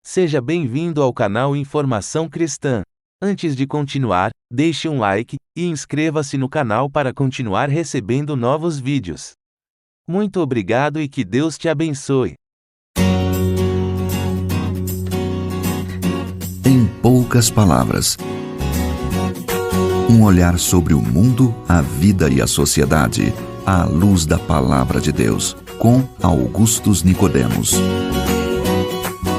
Seja bem-vindo ao canal Informação Cristã. Antes de continuar, deixe um like e inscreva-se no canal para continuar recebendo novos vídeos. Muito obrigado e que Deus te abençoe. Em poucas palavras, um olhar sobre o mundo, a vida e a sociedade, à luz da Palavra de Deus, com Augustus Nicodemos.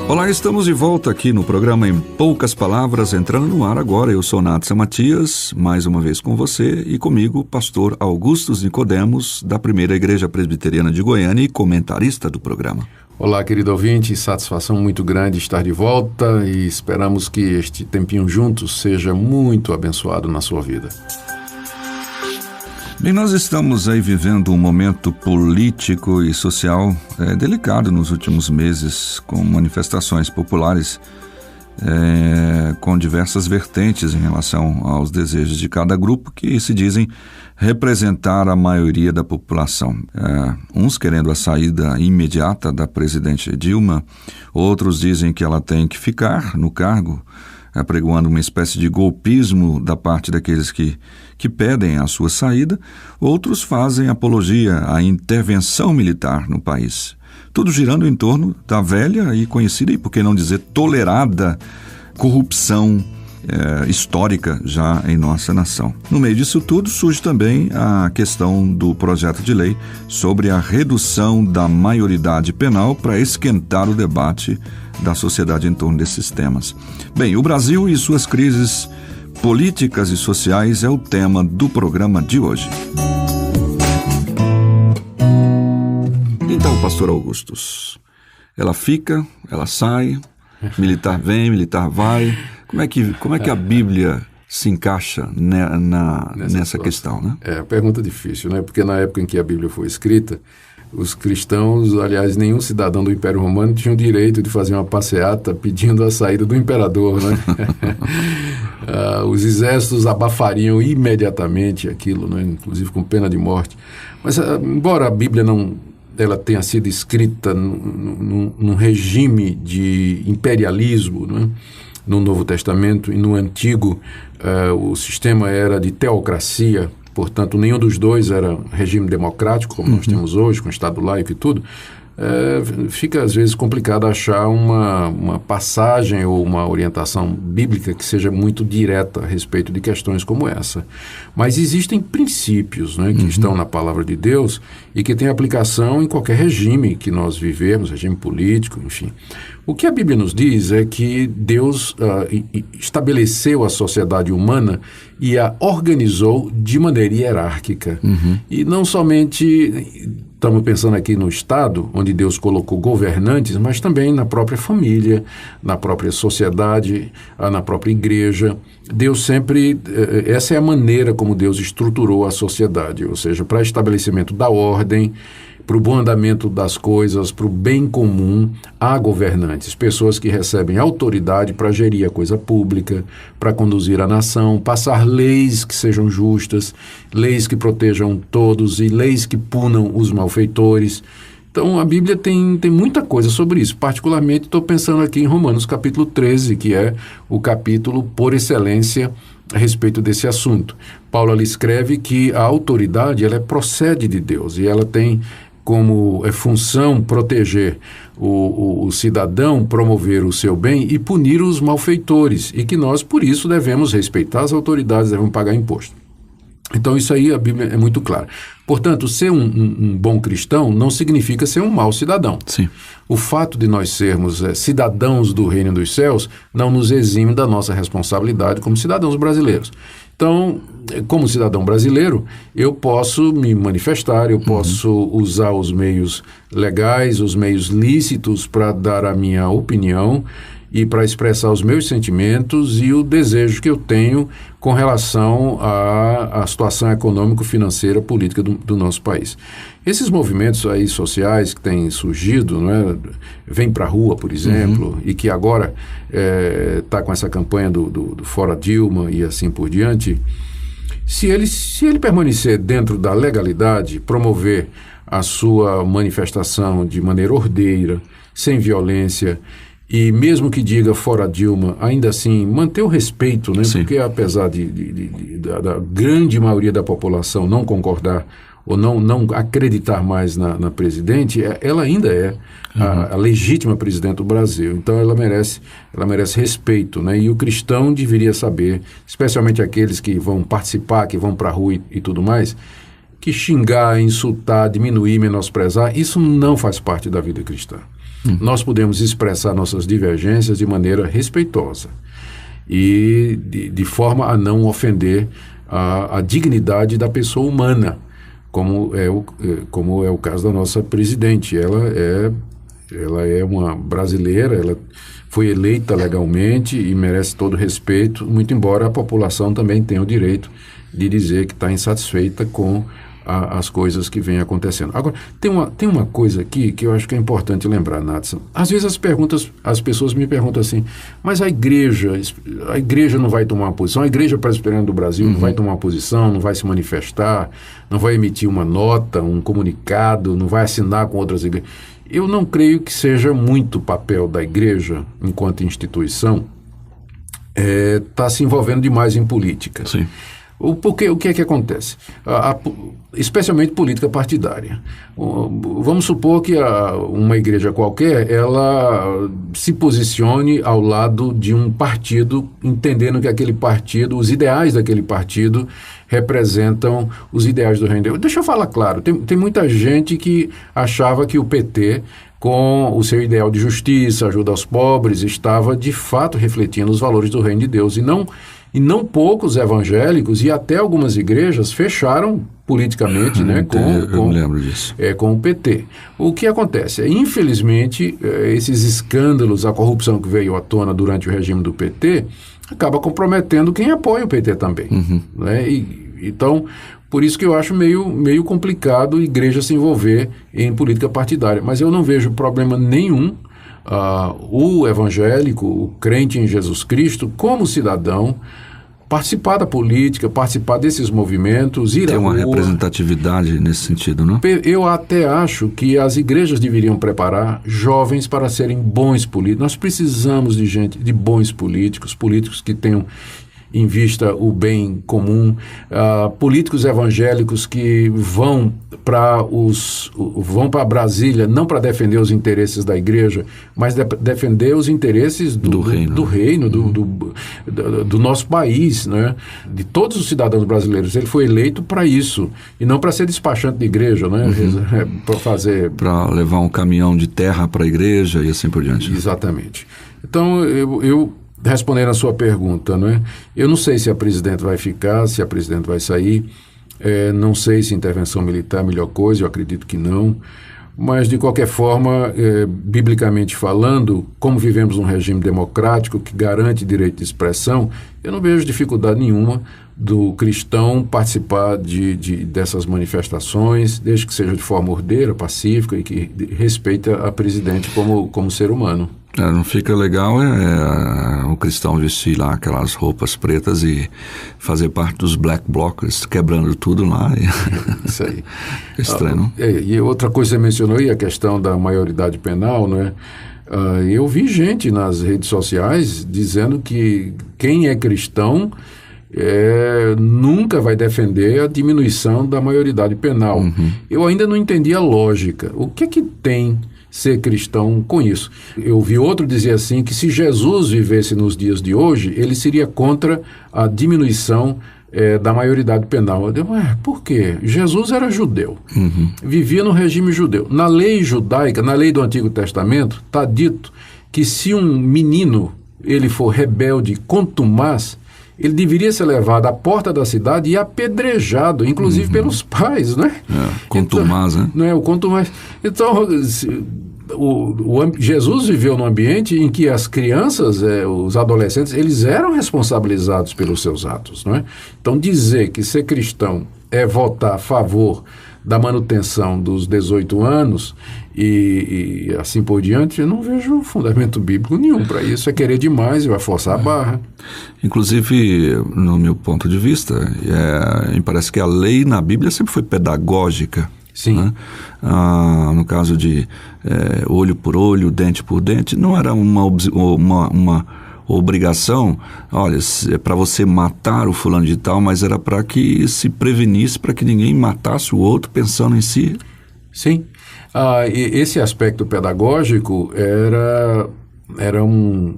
Olá, estamos de volta aqui no programa Em Poucas Palavras, entrando no ar agora. Eu sou Natsa Matias, mais uma vez com você e comigo, pastor Augustus Nicodemos, da Primeira Igreja Presbiteriana de Goiânia e comentarista do programa. Olá, querido ouvinte, satisfação muito grande estar de volta e esperamos que este tempinho juntos seja muito abençoado na sua vida. Bem, nós estamos aí vivendo um momento político e social delicado nos últimos meses, com manifestações populares com diversas vertentes em relação aos desejos de cada grupo que se dizem representar a maioria da população. Uns querendo a saída imediata da presidente Dilma, outros dizem que ela tem que ficar no cargo, apregoando uma espécie de golpismo da parte daqueles que pedem a sua saída. Outros fazem apologia à intervenção militar no país. Tudo girando em torno da velha e conhecida, e por que não dizer tolerada, corrupção histórica já em nossa nação. No meio disso tudo surge também a questão do projeto de lei sobre a redução da maioridade penal para esquentar o debate da sociedade em torno desses temas. Bem, o Brasil e suas crises políticas e sociais é o tema do programa de hoje. Então, pastor Augustus, ela fica, ela sai, militar vem, militar vai. Como é que a Bíblia se encaixa nessa questão, né? É, pergunta difícil, né? Porque na época em que a Bíblia foi escrita, os cristãos, aliás, nenhum cidadão do Império Romano tinha o direito de fazer uma passeata pedindo a saída do imperador, né? Os exércitos abafariam imediatamente aquilo, né? Inclusive com pena de morte. Mas, embora a Bíblia ela tenha sido escrita num regime de imperialismo, né? No Novo Testamento e no Antigo, o sistema era de teocracia. Portanto, nenhum dos dois era regime democrático, como nós temos hoje, com Estado laico e tudo. Fica, às vezes, complicado achar uma passagem ou uma orientação bíblica que seja muito direta a respeito de questões como essa. Mas existem princípios, né, que estão na Palavra de Deus e que têm aplicação em qualquer regime que nós vivemos, regime político, enfim. O que a Bíblia nos diz é que Deus estabeleceu a sociedade humana e a organizou de maneira hierárquica. E não somente estamos pensando aqui no Estado, onde Deus colocou governantes, mas também na própria família, na própria sociedade, na própria igreja. Deus sempre, essa é a maneira como Deus estruturou a sociedade, ou seja, para estabelecimento da ordem, para o bom andamento das coisas, para o bem comum, há governantes, pessoas que recebem autoridade para gerir a coisa pública, para conduzir a nação, passar leis que sejam justas, leis que protejam todos e leis que punam os malfeitores. Então, a Bíblia tem muita coisa sobre isso. Particularmente, estou pensando aqui em Romanos capítulo 13, que é o capítulo por excelência a respeito desse assunto. Paulo ali escreve que a autoridade ela procede de Deus e ela tem como função proteger o cidadão, promover o seu bem e punir os malfeitores, e que nós, por isso, devemos respeitar as autoridades, devemos pagar imposto. Então, isso aí a Bíblia é muito clara. Portanto, ser um bom cristão não significa ser um mau cidadão. Sim. O fato de nós sermos cidadãos do reino dos céus não nos exime da nossa responsabilidade como cidadãos brasileiros. Então, como cidadão brasileiro, eu posso me manifestar, eu posso usar os meios legais, os meios lícitos para dar a minha opinião e para expressar os meus sentimentos e o desejo que eu tenho com relação à situação econômico-financeira política do nosso país. Esses movimentos aí sociais que têm surgido, né, Vem para a Rua, por exemplo, e que agora está com essa campanha do Fora Dilma e assim por diante, se ele permanecer dentro da legalidade, promover a sua manifestação de maneira ordeira, sem violência e mesmo que diga fora Dilma, ainda assim manter o respeito, né? Sim. Porque apesar da grande maioria da população não concordar ou não acreditar mais na presidente, ela ainda é a legítima presidente do Brasil. Então ela merece respeito, né? E o cristão deveria saber, especialmente aqueles que vão participar, que vão para a rua e tudo mais, que xingar, insultar, diminuir, menosprezar, isso não faz parte da vida cristã. Nós podemos expressar nossas divergências de maneira respeitosa e de forma a não ofender a dignidade da pessoa humana, como é o caso da nossa presidente. Ela é uma brasileira, ela foi eleita legalmente e merece todo respeito, muito embora a população também tenha o direito de dizer que está insatisfeita com as coisas que vêm acontecendo. Agora, tem uma coisa aqui que eu acho que é importante lembrar, Natson. Às vezes as pessoas me perguntam assim, mas a igreja não vai tomar uma posição, a Igreja Presbiteriana do Brasil não vai tomar uma posição, não vai se manifestar, não vai emitir uma nota, um comunicado, não vai assinar com outras igrejas. Eu não creio que seja muito papel da igreja, enquanto instituição, tá se envolvendo demais em política. Sim. Porque o que é que acontece? Especialmente política partidária. Vamos supor que uma igreja qualquer, ela se posicione ao lado de um partido, entendendo que aquele partido, os ideais daquele partido representam os ideais do reino de Deus. Deixa eu falar claro, tem muita gente que achava que o PT, com o seu ideal de justiça, ajuda aos pobres, estava de fato refletindo os valores do reino de Deus. E não poucos evangélicos e até algumas igrejas fecharam politicamente, né, eu me lembro disso. Com o PT. O que acontece? Infelizmente, esses escândalos, a corrupção que veio à tona durante o regime do PT, acaba comprometendo quem apoia o PT também. Né? Então, por isso que eu acho meio complicado a igreja se envolver em política partidária. Mas eu não vejo problema nenhum o evangélico, o crente em Jesus Cristo, como cidadão, participar da política, participar desses movimentos, ir à rua. Tem uma representatividade nesse sentido, não? Eu até acho que as igrejas deveriam preparar jovens para serem bons políticos. Nós precisamos de bons políticos que tenham em vista o bem comum, políticos evangélicos que vão para Brasília não para defender os interesses da igreja, mas defender os interesses do reino, do nosso país, né? De todos os cidadãos brasileiros. Ele foi eleito para isso e não para ser despachante de igreja, né? Para levar um caminhão de terra para a igreja e assim por diante. Exatamente. Então eu respondendo a sua pergunta, né? Eu não sei se a presidente vai ficar, se a presidente vai sair, não sei se intervenção militar é a melhor coisa, eu acredito que não, mas de qualquer forma, biblicamente falando, como vivemos num regime democrático que garante direito de expressão, eu não vejo dificuldade nenhuma do cristão participar dessas manifestações, desde que seja de forma ordeira, pacífica e que respeite a presidente como ser humano. Não fica legal o cristão vestir lá aquelas roupas pretas e fazer parte dos black blockers, quebrando tudo lá. Isso aí. Estranho, não? E outra coisa que você mencionou aí, a questão da maioridade penal, né? Eu vi gente nas redes sociais dizendo que quem é cristão nunca vai defender a diminuição da maioridade penal. Eu ainda não entendi a lógica. O que tem ser cristão com isso? Eu vi outro dizer assim, que se Jesus vivesse nos dias de hoje, ele seria contra a diminuição da maioridade penal. Eu digo, por quê? Jesus era judeu, vivia no regime judeu. Na lei judaica, na lei do Antigo Testamento, está dito que se um menino ele for rebelde, contumaz, ele deveria ser levado à porta da cidade e apedrejado, inclusive pelos pais, né? Contumaz, então, né? O contumaz. Então, Jesus viveu num ambiente em que as crianças, os adolescentes, eles eram responsabilizados pelos seus atos, não é? Então, dizer que ser cristão é votar a favor da manutenção dos 18 anos e assim por diante, eu não vejo fundamento bíblico nenhum para isso. É querer demais e vai forçar a barra. Inclusive, no meu ponto de vista, me parece que a lei na Bíblia sempre foi pedagógica. Sim. Né? No caso de olho por olho, dente por dente, não era uma obrigação, olha, é para você matar o fulano de tal, mas era para que se prevenisse, para que ninguém matasse o outro pensando em si. Sim. E esse aspecto pedagógico era um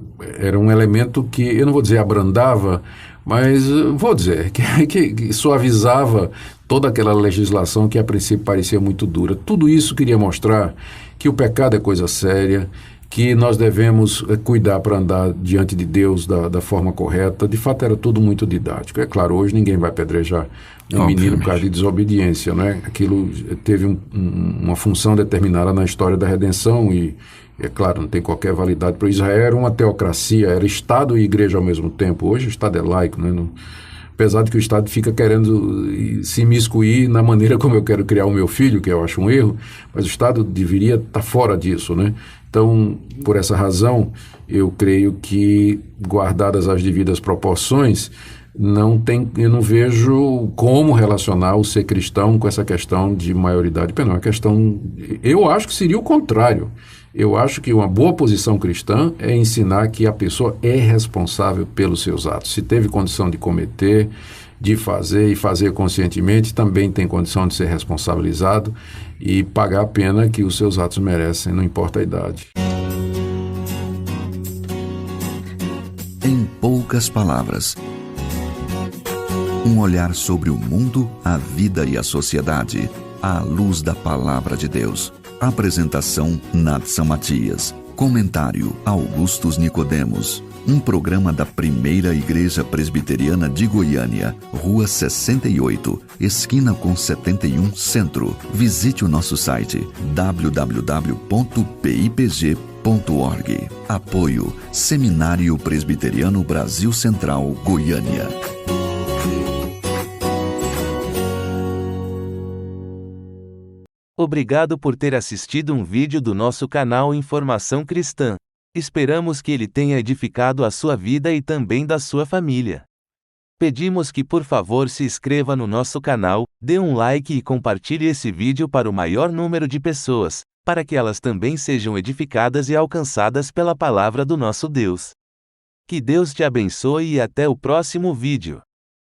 elemento que, eu não vou dizer abrandava, mas vou dizer que suavizava toda aquela legislação que a princípio parecia muito dura. Tudo isso queria mostrar que o pecado é coisa séria, que nós devemos cuidar para andar diante de Deus da forma correta. De fato, era tudo muito didático. É claro, hoje ninguém vai apedrejar um menino por causa de desobediência, né? Aquilo teve uma função determinada na história da redenção e, é claro, não tem qualquer validade para Israel. Era uma teocracia, era Estado e igreja ao mesmo tempo. Hoje o Estado é laico, né? Apesar de que o Estado fica querendo se imiscuir na maneira como eu quero criar o meu filho, que eu acho um erro, mas o Estado deveria estar fora disso, né? Então, por essa razão, eu creio que, guardadas as devidas proporções, eu não vejo como relacionar o ser cristão com essa questão de maioridade penal. Eu acho que seria o contrário. Eu acho que uma boa posição cristã é ensinar que a pessoa é responsável pelos seus atos. Se teve condição de cometer, de fazer e fazer conscientemente, também tem condição de ser responsabilizado e pagar a pena que os seus atos merecem, não importa a idade. Em poucas palavras, um olhar sobre o mundo, a vida e a sociedade, à luz da Palavra de Deus. Apresentação, Nadson Matias. Comentário, Augustus Nicodemos. Um programa da Primeira Igreja Presbiteriana de Goiânia, Rua 68, esquina com 71, Centro. Visite o nosso site www.pipg.org. Apoio, Seminário Presbiteriano Brasil Central, Goiânia. Obrigado por ter assistido um vídeo do nosso canal Informação Cristã. Esperamos que ele tenha edificado a sua vida e também da sua família. Pedimos que por favor se inscreva no nosso canal, dê um like e compartilhe esse vídeo para o maior número de pessoas, para que elas também sejam edificadas e alcançadas pela palavra do nosso Deus. Que Deus te abençoe e até o próximo vídeo.